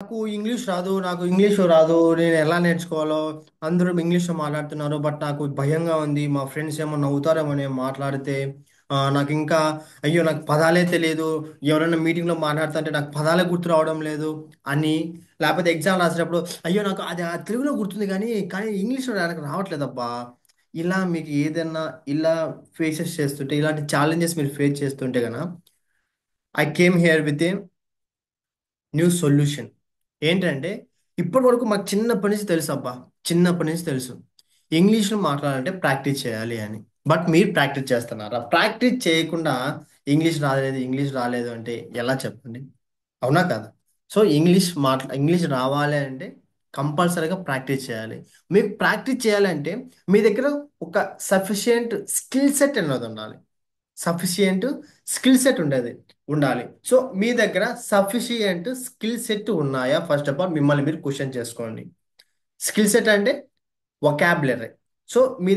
నాకు ఇంగ్లీష్ రాదు. నేను ఎలా నేర్చుకోవాలో అందరూ ఇంగ్లీష్లో మాట్లాడుతున్నారు. బట్ నాకు భయంగా ఉంది. మా ఫ్రెండ్స్ ఏమో నవ్వుతారేమో నేను మాట్లాడితే. నాకు ఇంకా అయ్యో నాకు పదాలే తెలియదు. ఎవరైనా మీటింగ్లో మాట్లాడుతుంటే నాకు పదాలే గుర్తు రావడం లేదు అని. లేకపోతే ఎగ్జామ్ రాసేటప్పుడు అయ్యో నాకు అది ఆ తెలుగులో గుర్తుంది కానీ ఇంగ్లీష్లో నాకు రావట్లేదు అబ్బా. ఇలా మీకు ఏదైనా ఇలా ఫేసెస్ చేస్తుంటే ఇలాంటి ఛాలెంజెస్ మీరు ఫేస్ చేస్తుంటే కనుక I came here with a new solution. ఏంటంటే ఇప్పటి వరకు మాకు చిన్నప్పటి నుంచి తెలుసు అబ్బా. చిన్నప్పటి నుంచి తెలుసు ఇంగ్లీష్లో మాట్లాడాలంటే ప్రాక్టీస్ చేయాలి అని. బట్ మీరు ప్రాక్టీస్ చేస్తున్నారా? ప్రాక్టీస్ చేయకుండా ఇంగ్లీష్ రాలేదు అంటే ఎలా చెప్పండి? అవునా కదా? సో ఇంగ్లీష్ రావాలి అంటే కంపల్సరీగా ప్రాక్టీస్ చేయాలి. మీకు ప్రాక్టీస్ చేయాలంటే మీ దగ్గర ఒక సఫిషియంట్ స్కిల్ సెట్ అన్నది ఉండాలి. సఫిషియంట్ స్కిల్ సెట్ ఉండాలి. సో మీ దగ్గర సఫిషియంట్ స్కిల్ సెట్ ఉన్నాయా? ఫస్ట్ ఆఫ్ ఆల్ మిమ్మల్ని మీరు క్వశ్చన్ చేసుకోండి. స్కిల్ సెట్ అంటే వొకాబులరీ. సో మీ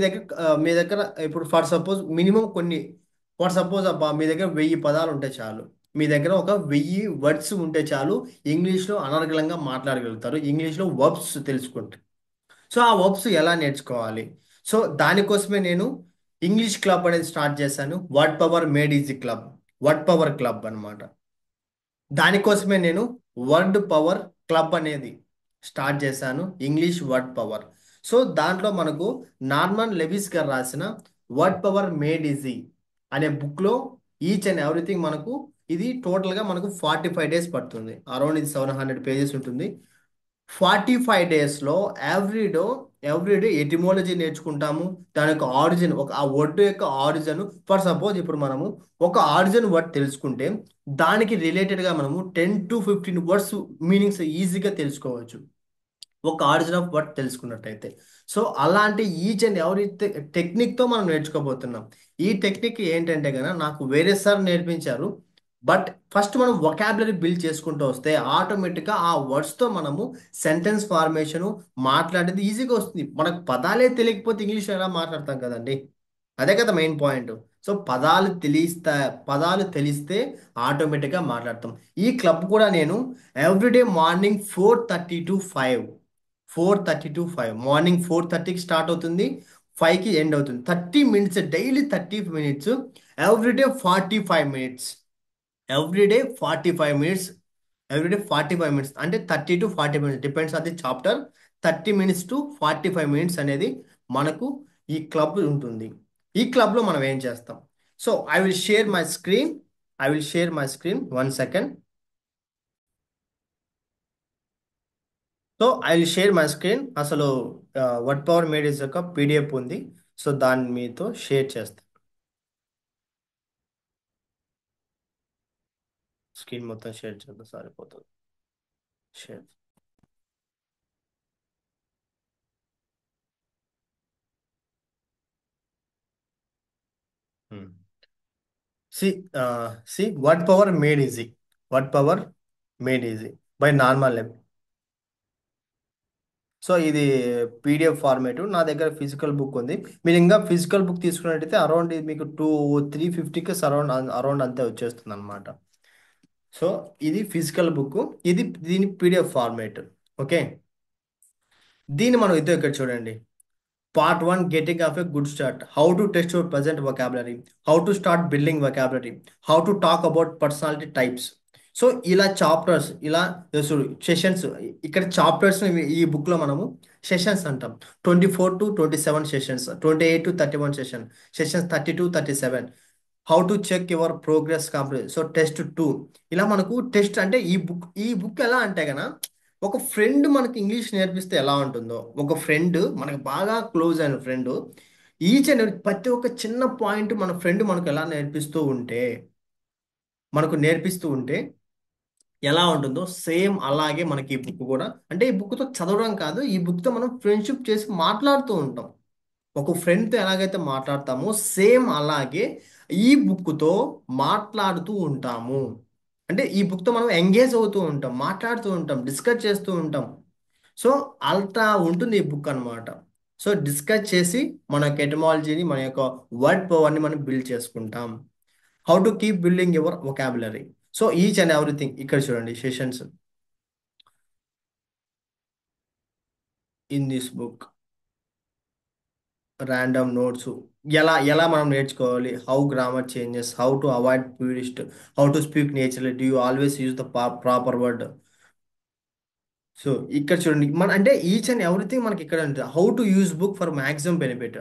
దగ్గర ఇప్పుడు ఫర్ సపోజ్ మినిమం కొన్ని ఫర్ సపోజ్ అబ్బా మీ దగ్గర 1000 పదాలు ఉంటే చాలు. మీ దగ్గర ఒక 1000 వర్డ్స్ ఉంటే చాలు. ఇంగ్లీష్లో అనర్గళంగా మాట్లాడగలుగుతారు. ఇంగ్లీష్లో వర్బ్స్ తెలుసుకుంటారు. సో ఆ వర్బ్స్ ఎలా నేర్చుకోవాలి? సో దానికోసమే నేను ఇంగ్లీష్ క్లబ్ అనేది స్టార్ట్ చేశాను. Word power made easy club. Word power club అన్నమాట. దానికోసమే నేను వర్డ్ పవర్ క్లబ్ అనేది స్టార్ట్ చేశాను. English word power. సో దాంట్లో మనకు నార్మన్ లెవిస్ గారు రాసిన వర్డ్ పవర్ మేడ్ ఈజీ అనే బుక్లో ఈచ్ అండ్ ఎవ్రీథింగ్ మనకు ఇది టోటల్గా మనకు 45 days పడుతుంది. అరౌండ్ ఇది 700 pages ఉంటుంది. 45 daysలో ఎవ్రీ ఎవ్రీడే ఎటిమోలజీ నేర్చుకుంటాము. దాని యొక్క ఆరిజిన్ ఆ వర్డ్ యొక్క ఆరిజిన్. ఫర్ సపోజ్ ఇప్పుడు మనము ఒక ఆరిజిన్ వర్డ్ తెలుసుకుంటే దానికి రిలేటెడ్గా మనము 10 to 15 వర్డ్స్ మీనింగ్స్ ఈజీగా తెలుసుకోవచ్చు ఒక ఆరిజిన్ ఆఫ్ వర్డ్ తెలుసుకున్నట్టయితే. సో అలాంటి ఈచ్ అండ్ ఎవరి టెక్నిక్తో మనం నేర్చుకోబోతున్నాం. ఈ టెక్నిక్ ఏంటంటే కనుక నాకు వేరే సార్ నేర్పించారు. బట్ ఫస్ట్ మనం వొకాబులరీ బిల్డ్ చేసుకుంటూ వస్తే ఆటోమేటిక్గా ఆ వర్డ్స్తో మనము సెంటెన్స్ ఫార్మేషను మాట్లాడేది ఈజీగా వస్తుంది. మనకు పదాలే తెలియకపోతే ఇంగ్లీష్ ఎలా మాట్లాడతాం కదండి? అదే కదా మెయిన్ పాయింట్. సో పదాలు తెలిస్తే ఆటోమేటిక్గా మాట్లాడతాం. ఈ క్లబ్ కూడా నేను ఎవ్రీడే మార్నింగ్ 4:30 to 5 మార్నింగ్ 4:30కి స్టార్ట్ అవుతుంది. 5కి ఎండ్ అవుతుంది. 30 minutes daily 30 minutes. Everyday 45 minutes. Everyday 45 minutes. Everyday 45 minutes అంటే 30 to 40 minutes డిపెండ్స్ అది చాప్టర్. 30 minutes to 45 minutes అనేది మనకు ఈ క్లబ్ ఉంటుంది. ఈ క్లబ్లో మనం ఏం చేస్తాం? So I will share my screen 1 second. So I will share my screen. అసలు వర్డ్ పవర్ మేడీస్ యొక్క పీడిఎఫ్ ఉంది. సో దాన్ని మీతో షేర్ చేస్తాను. స్క్రీన్ మొత్తం షేర్ చేద్దాం సరిపోతుంది. Share. See see word power made easy. Word power made easy by normal level. So ఇది పీడిఎఫ్ ఫార్మేట్. నా దగ్గర ఫిజికల్ బుక్ ఉంది. మీరు ఇంకా ఫిజికల్ బుక్ తీసుకున్నట్టయితే అరౌండ్ ఇది మీకు 350కి అరౌండ్ అంతే వచ్చేస్తుంది అనమాట. సో ఇది ఫిజికల్ బుక్. దీని పీడిఎఫ్ ఫార్మేట్. ఓకే. దీన్ని మనం ఇద్దరు ఇక్కడ చూడండి. Part 1, Getting off a good start. How to test your present vocabulary. How to start building vocabulary. How to talk about personality types. So ఇలా చాప్టర్స్ ఇలా sessions. ఇక్కడ chapters ఈ బుక్లో మనము సెషన్స్ అంటాం. 24 to 27 sessions, 28 to 31 sessions 30 to 37. How to check your progress complete. So test 2. ఇలా మనకు test అంటే ఈ బుక్ ఎలా అంటే గన ఒక ఫ్రెండ్ మనకి ఇంగ్లీష్ నేర్పిస్తే ఎలా ఉంటుందో, ఒక ఫ్రెండ్ మనకు బాగా క్లోజ్ అయిన ఫ్రెండ్ ఈచ్ అండ్ ప్రతి ఒక్క చిన్న పాయింట్ మన ఫ్రెండ్ మనకు ఎలా నేర్పిస్తూ ఉంటే ఎలా ఉంటుందో సేమ్ అలాగే మనకి ఈ బుక్ కూడా. అంటే ఈ బుక్తో చదవడం కాదు, ఈ బుక్తో మనం ఫ్రెండ్షిప్ చేసి మాట్లాడుతూ ఉంటాం. ఒక ఫ్రెండ్తో ఎలాగైతే మాట్లాడతామో సేమ్ అలాగే ఈ బుక్తో మాట్లాడుతూ ఉంటాము. అంటే ఈ బుక్తో మనం ఎంగేజ్ అవుతూ ఉంటాం, మాట్లాడుతూ ఉంటాం, డిస్కస్ చేస్తూ ఉంటాం. సో అంతా ఉంటుంది ఈ బుక్ అన్నమాట. సో డిస్కస్ చేసి మన యొక్క ఎటమాలజీని, మన యొక్క వర్డ్ పవర్ని మనం బిల్డ్ చేసుకుంటాం. How to keep building your vocabulary. So each and everything ఇక్కడ చూడండి sessions. In this book random notes ఎలా ఎలా మనం నేర్చుకోవాలి? How grammar changes, how to avoid purist, how to speak natural, do you always use the proper word. So ఇక్కడ చూడండి, మన అంటే ఈచ్ అండ్ ఎవ్రీథింగ్ మనకి ఇక్కడ ఉంటుంది. How to use book for maximum benefit.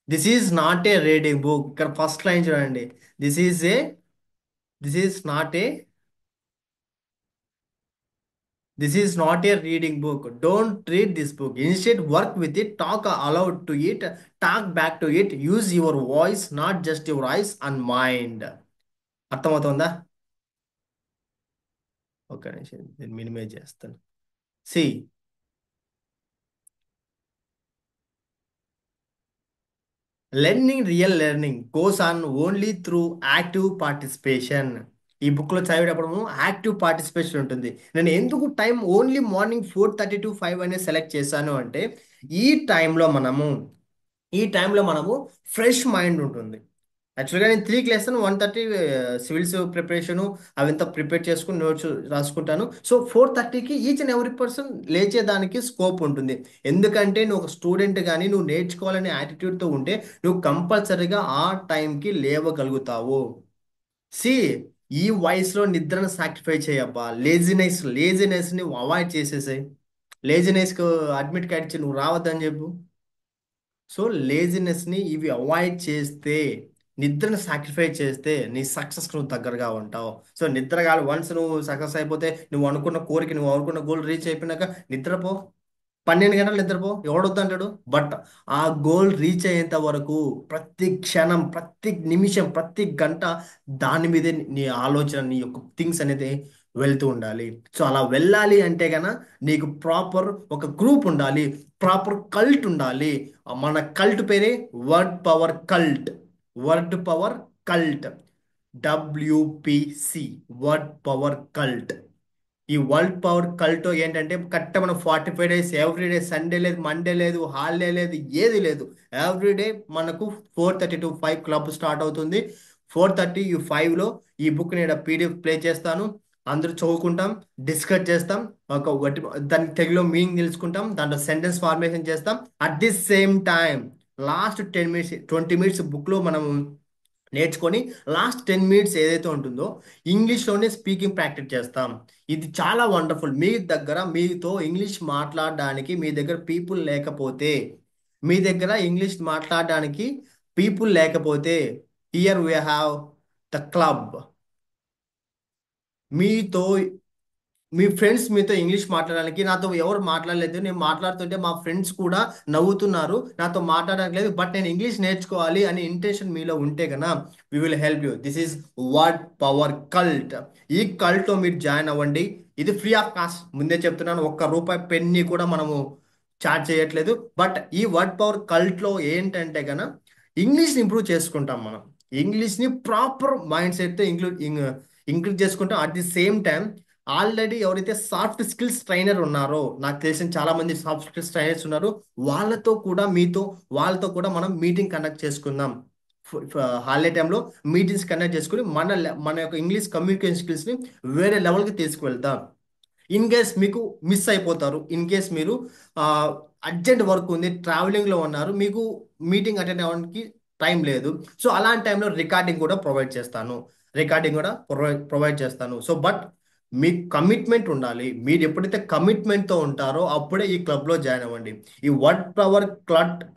This is not a reading book. ఇక్కడ first line చూడండి. This is a this is not a this is not a reading book. Don't read this book. Instead work with it, talk aloud to it, talk back to it, use your voice not just your eyes and mind. అర్థమవుతుందా? ఒక నిమిషం నేను minimize చేస్తాను. See, learning, real learning goes on only through active participation. ఈ బుక్లో చదివేటప్పుడు active participation ఉంటుంది. నేను ఎందుకు టైం ఓన్లీ మార్నింగ్ 4:30 to 5 అనే సెలెక్ట్ చేశాను అంటే, ఈ టైంలో మనము ఈ టైంలో మనము ఫ్రెష్ మైండ్ ఉంటుంది. యాక్చువల్గా నేను 3కి లేస్తాను, 1:30 సివిల్స్ ప్రిపరేషను అవంతా ప్రిపేర్ చేసుకుని నోట్స్ రాసుకుంటాను. సో 4:30కి ఈచ్ అండ్ ఎవ్రీ పర్సన్ లేచేదానికి స్కోప్ ఉంటుంది. ఎందుకంటే నువ్వు ఒక స్టూడెంట్ కానీ నువ్వు నేర్చుకోవాలనే యాటిట్యూడ్తో ఉంటే నువ్వు కంపల్సరీగా ఆ టైంకి లేవగలుగుతావు. సి, ఈ వయసులో నిద్రను సాక్రిఫై చేయబ్బా. లేజినెస్ని అవాయిడ్ చేసేసాయి. లేజినెస్కు అడ్మిట్ కార్డ్ ఇచ్చి నువ్వు రావద్దని చెప్పు. సో లేజినెస్ని ఇవి అవాయిడ్ చేస్తే, నిద్రను సాక్రిఫై చేస్తే నీ సక్సెస్ నువ్వు దగ్గరగా ఉంటావు. సో నిద్ర కాదు, వన్స్ నువ్వు సక్సెస్ అయిపోతే నువ్వు అనుకున్న కోరిక, నువ్వు అనుకున్న గోల్ రీచ్ అయిపోయినాక నిద్రపో. 12 గంటలు నిద్రపో, ఎవడొద్దు అంటాడు. బట్ ఆ గోల్ రీచ్ అయ్యేంత వరకు ప్రతి క్షణం, ప్రతి నిమిషం, ప్రతి గంట దాని మీదే నీ ఆలోచన, నీ యొక్క థింగ్స్ అనేది వెళ్తూ ఉండాలి. సో అలా వెళ్ళాలి అంటే గన నీకు ప్రాపర్ ఒక గ్రూప్ ఉండాలి, ప్రాపర్ కల్ట్ ఉండాలి. మన కల్ట్ పేరే word power cult. Word power cult, WPC, word power cult. ఈ వరల్డ్ పవర్ కల్ట్ ఏంటంటే కరెక్ట్ మనం 45 days ఎవ్రీడే, సండే లేదు, మండే లేదు, హాలిడే లేదు, ఏది లేదు. ఎవ్రీడే మనకు 4:30 to 5 క్లబ్ స్టార్ట్ అవుతుంది. 4:30 5లో ఈ బుక్ నేను PDF ప్లే చేస్తాను. అందరూ చదువుకుంటాం, డిస్కస్ చేస్తాం, దానికి తెలుగులో మీనింగ్ తెలుసుకుంటాం, దాంట్లో సెంటెన్స్ ఫార్మేషన్ చేస్తాం. At the same time last 10 minutes 20 minutes బుక్లో మనం నేర్చుకొని లాస్ట్ 10 minutes ఏదైతే ఉంటుందో ఇంగ్లీష్లోనే స్పీకింగ్ ప్రాక్టీస్ చేస్తాం. ఇది చాలా వండర్ఫుల్. మీ దగ్గర మీతో ఇంగ్లీష్ మాట్లాడడానికి మీ దగ్గర పీపుల్ లేకపోతే, మీ దగ్గర ఇంగ్లీష్ మాట్లాడడానికి పీపుల్ లేకపోతే, here we have the club. మీతో మీ ఫ్రెండ్స్ మీతో ఇంగ్లీష్ మాట్లాడడానికి, నాతో ఎవరు మాట్లాడలేదు, నేను మాట్లాడుతుంటే మా ఫ్రెండ్స్ కూడా నవ్వుతున్నారు, నాతో మాట్లాడడానికి లేదు, బట్ నేను ఇంగ్లీష్ నేర్చుకోవాలి అనే ఇంటెన్షన్ మీలో ఉంటే కన్నా we will help you. This is word power cult. ఈ కల్ట్లో మీరు జాయిన్ అవ్వండి. ఇది ఫ్రీ ఆఫ్ కాస్ట్, ముందే చెప్తున్నాను. ₹1 పెన్ని కూడా మనము చార్జ్ చేయట్లేదు. బట్ ఈ వర్డ్ పవర్ కల్ట్లో ఏంటంటే కన్నా ఇంగ్లీష్ని ఇంప్రూవ్ చేసుకుంటాం మనం. ఇంగ్లీష్ని ప్రాపర్ మైండ్ సెట్తో ఇంక్లూడ్ చేసుకుంటాం. At the same time already ఎవరైతే సాఫ్ట్ స్కిల్స్ ట్రైనర్ ఉన్నారో, నాకు తెలిసిన చాలా మంది సాఫ్ట్ స్కిల్స్ ట్రైనర్స్ ఉన్నారు, వాళ్ళతో కూడా వాళ్ళతో కూడా మనం మీటింగ్ కండక్ట్ చేసుకుందాం. హాలిడే టైంలో మీటింగ్స్ కండక్ట్ చేసుకుని మన యొక్క ఇంగ్లీష్ కమ్యూనికేషన్ స్కిల్స్ని వేరే లెవెల్కి తీసుకువెళ్తాం. ఇన్ కేస్ మీకు మిస్ అయిపోతారు, ఇన్ కేస్ మీరు అర్జెంట్ వర్క్ ఉంది, ట్రావెలింగ్లో ఉన్నారు, మీకు మీటింగ్ అటెండ్ అవ్వడానికి టైం లేదు, సో అలాంటి టైంలో రికార్డింగ్ కూడా ప్రొవైడ్ చేస్తాను. సో బట్ మీకు కమిట్మెంట్ ఉండాలి. మీరు ఎప్పుడైతే కమిట్మెంట్తో ఉంటారో అప్పుడే ఈ క్లబ్లో జాయిన్ అవ్వండి. ఈ వర్డ్ పవర్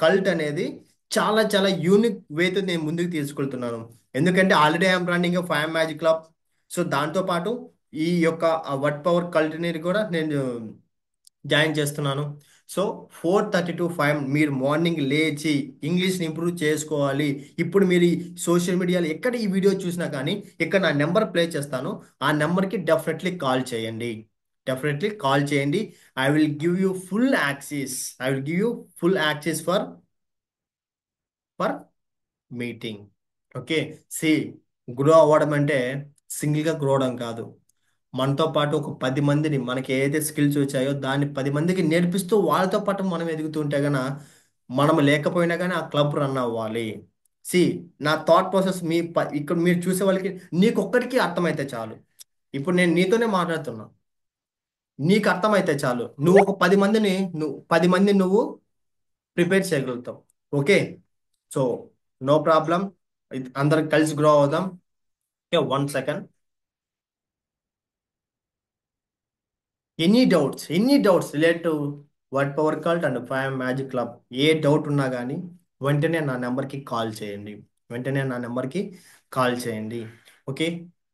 కల్ట్ అనేది చాలా చాలా యూనిక్ వేతో నేను ముందుకు తీసుకెళ్తున్నాను. ఎందుకంటే already I'm running 5 magic club. So దాంతోపాటు ఈ యొక్క వర్డ్ పవర్ కల్టినరీ కూడా నేను జాయిన్ చేస్తున్నాను. సో 4:30 to 5 మీరు మార్నింగ్ లేచి ఇంగ్లీష్ని ఇంప్రూవ్ చేసుకోవాలి. ఇప్పుడు మీరు సోషల్ మీడియాలో ఎక్కడ ఈ వీడియో చూసినా కానీ ఇక్కడ నా నెంబర్ ప్లే చేస్తాను. ఆ నెంబర్కి డెఫినెట్లీ కాల్ చేయండి. I will give you full access. For meeting. Okay. See, grow అవ్వడం అంటే సింగిల్గా గ్రో అవడం కాదు. మనతో పాటు ఒక 10 మందిని, మనకి ఏదైతే స్కిల్స్ వచ్చాయో దాన్ని 10 మందికి నేర్పిస్తూ వాళ్ళతో పాటు మనం ఎదుగుతుంటే గన మనం లేకపోయినా కానీ ఆ క్లబ్ రన్ అవ్వాలి. సి, నా థాట్ ప్రాసెస్ ఇక్కడ మీరు చూసే వాళ్ళకి నీకు ఒక్కడికి అర్థమైతే చాలు. ఇప్పుడు నేను నీతోనే మాట్లాడుతున్నా. నీకు అర్థమైతే చాలు, నువ్వు ఒక 10 మందిని, నువ్వు ప్రిపేర్ చేయగలుగుతావు. ఓకే. సో నో ప్రాబ్లం, అందరం కలిసి గ్రో అవుదాం. Okay, 1 second. Any doubts relate to word power cult and five magic club, ఏ డౌట్ ఉన్నా కానీ వెంటనే నా నెంబర్కి కాల్ చేయండి. వెంటనే నా నెంబర్కి కాల్ చేయండి. Okay.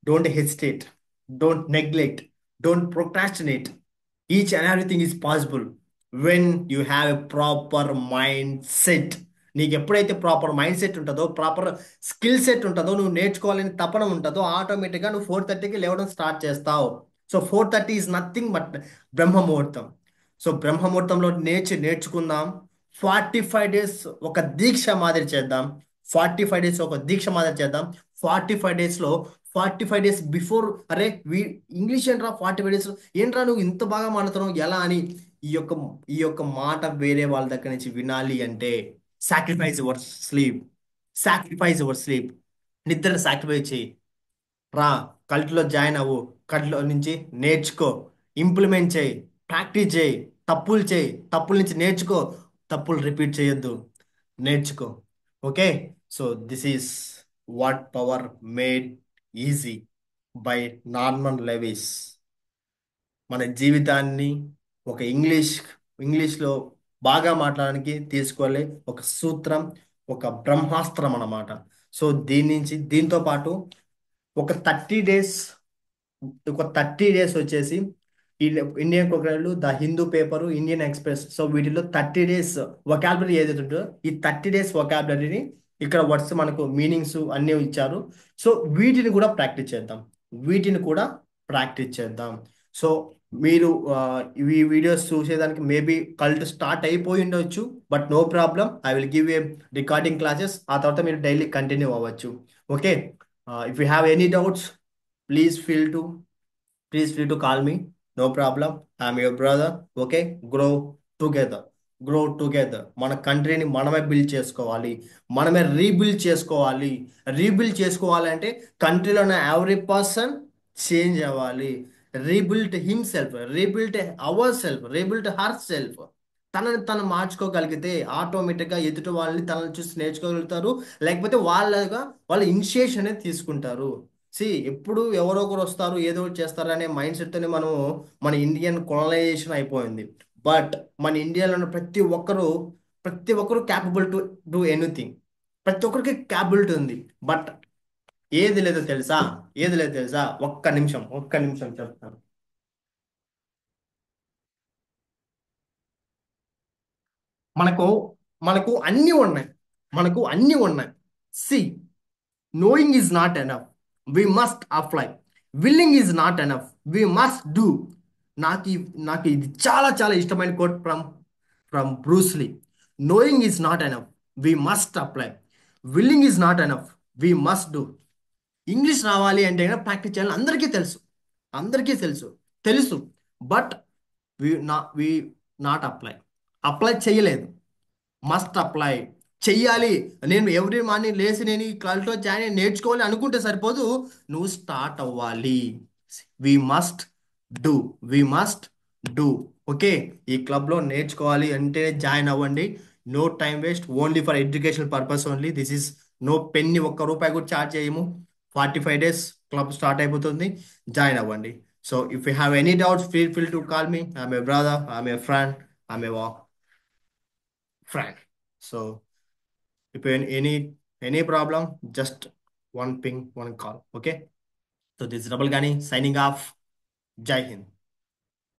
Don't hesitate, don't neglect, don't procrastinate. Each and everything is possible when you have a proper mind set. నీకు ఎప్పుడైతే ప్రాపర్ మైండ్ సెట్ ఉంటుందో, ప్రాపర్ స్కిల్ సెట్ ఉంటుందో, నువ్వు నేర్చుకోవాలని తపన ఉంటుందో, ఆటోమేటిక్గా నువ్వు 4:30కి లేవడం స్టార్ట్ చేస్తావు. సో 4:30 ఈజ్ నథింగ్ బట్ బ్రహ్మముహూర్తం. సో బ్రహ్మముహూర్తంలో నేర్చుకుందాం. 45 డేస్ ఒక దీక్ష మాదిరి చేద్దాం. 45 డేస్ ఒక దీక్ష మాదిరి చేద్దాం. 45 డేస్లో 45 డేస్ బిఫోర్, అరే ఇంగ్లీష్ ఏంట్రా 45 డేస్, ఏంట్రా నువ్వు ఇంత బాగా మాట్లాడుతున్నావు ఎలా అని ఈ యొక్క ఈ యొక్క మాట వేరే వాళ్ళ దగ్గర నుంచి వినాలి అంటే sacrifice your sleep. Sacrifice your sleep. నిద్ర సాక్రిఫైస్ చేయి. రా, కల్ట్లో జాయిన్ అవ్వు. కల్ట్లో నుంచి నేర్చుకో, ఇంప్లిమెంట్ చేయి, ప్రాక్టీస్ చేయి, తప్పులు చేయి, తప్పుల నుంచి నేర్చుకో. తప్పులు రిపీట్ చేయొద్దు, నేర్చుకో. Okay. So this is watt power made easy by Norman Lewis. మన జీవితాన్ని ఒక ఇంగ్లీష్లో బాగా మాట్లాడడానికి తీసుకోలే ఒక సూత్రం, ఒక బ్రహ్మాస్త్రం అన్నమాట. సో దీంతో పాటు ఒక 30 డేస్, వచ్చేసి ఈ Indian crocodile, the Hindu paper, Indian express. So వీటిలో 30 డేస్ వొకాబులరీ ఏదైతే ఉంటుందో, ఈ 30 డేస్ వొకాబులరీని ఇక్కడ వర్డ్స్ మనకు మీనింగ్స్ అన్నీ ఇచ్చారు. సో వీటిని కూడా ప్రాక్టీస్ చేద్దాం. వీటిని కూడా ప్రాక్టీస్ చేద్దాం. సో మీరు ఇవి వీడియోస్ చూసేదానికి మేబీ కల్ట్ స్టార్ట్ అయిపోయి ఉండొచ్చు. But no problem, I will give a recording classes. ఆ తర్వాత మీరు డైలీ కంటిన్యూ అవ్వచ్చు. Okay. If you have any doubts, please feel to please free to call me. No problem, I'm your brother. Okay. Grow together, grow together. మన కంట్రీని మనమే build చేసుకోవాలి, మనమే rebuild చేసుకోవాలి. రీబిల్డ్ చేసుకోవాలంటే కంట్రీలో ఉన్న ఎవ్రీ పర్సన్ చేంజ్ అవ్వాలి. Rebuild himself, rebuild our self, rebuild her self. తనని తను మార్చుకోగలిగితే ఆటోమేటిక్గా ఎదుటి వాళ్ళని తనని చూసి నేర్చుకోగలుగుతారు. లేకపోతే వాళ్ళ ఇనిషియేషన్ అనేది తీసుకుంటారు. ఎప్పుడు ఎవరో ఒకరు వస్తారు, ఏదో ఒకటి చేస్తారు అనే మైండ్ సెట్తోనే మనము, మన ఇండియన్ కొలనైజేషన్ అయిపోయింది. బట్ మన ఇండియాలో ఉన్న ప్రతి ఒక్కరు క్యాపబుల్ టు డూ ఎనీథింగ్. ప్రతి ఒక్కరికి క్యాపబిలిటీ ఉంది. బట్ ఏది లేదో తెలుసా? ఏది లేదో తెలుసా? ఒక్క నిమిషం చెప్తాను. మనకు మనకు అన్నీ ఉన్నాయి. See, knowing is not enough, we must apply. Willing is not enough, we must do. నాకు ఇది చాలా చాలా ఇష్టమైన quote from Bruce Lee. Knowing is not enough, we must apply. Willing is not enough, we must do. English రావాలి అంటే practice చేయాలని అందరికీ తెలుసు. తెలుసు. బట్ వి నాట్ అప్లై చేయలేదు. మస్ట్ అప్లై చెయ్యాలి. నేను ఎవ్రీ మార్నింగ్ లేచి నేను ఈ క్లాస్లో జాయిన్ అయ్యి నేర్చుకోవాలి అనుకుంటే సరిపోదు, నువ్వు స్టార్ట్ అవ్వాలి. We must do, we must do. Okay. ఈ క్లబ్లో నేర్చుకోవాలి అంటే జాయిన్ అవ్వండి. No time waste, only for education purpose only. This is no penny, ₹1 కూడా ఛార్జ్ చేయము. 45 డేస్ క్లబ్ స్టార్ట్ అయిపోతుంది. జాయిన్ అవ్వండి. So if you have any doubts, feel to call me. I'm a brother, I'm a friend, I'm a friend. So if any problem, just one ping, one call. Okay. So this is Rabal Gani signing off. Jai Hind.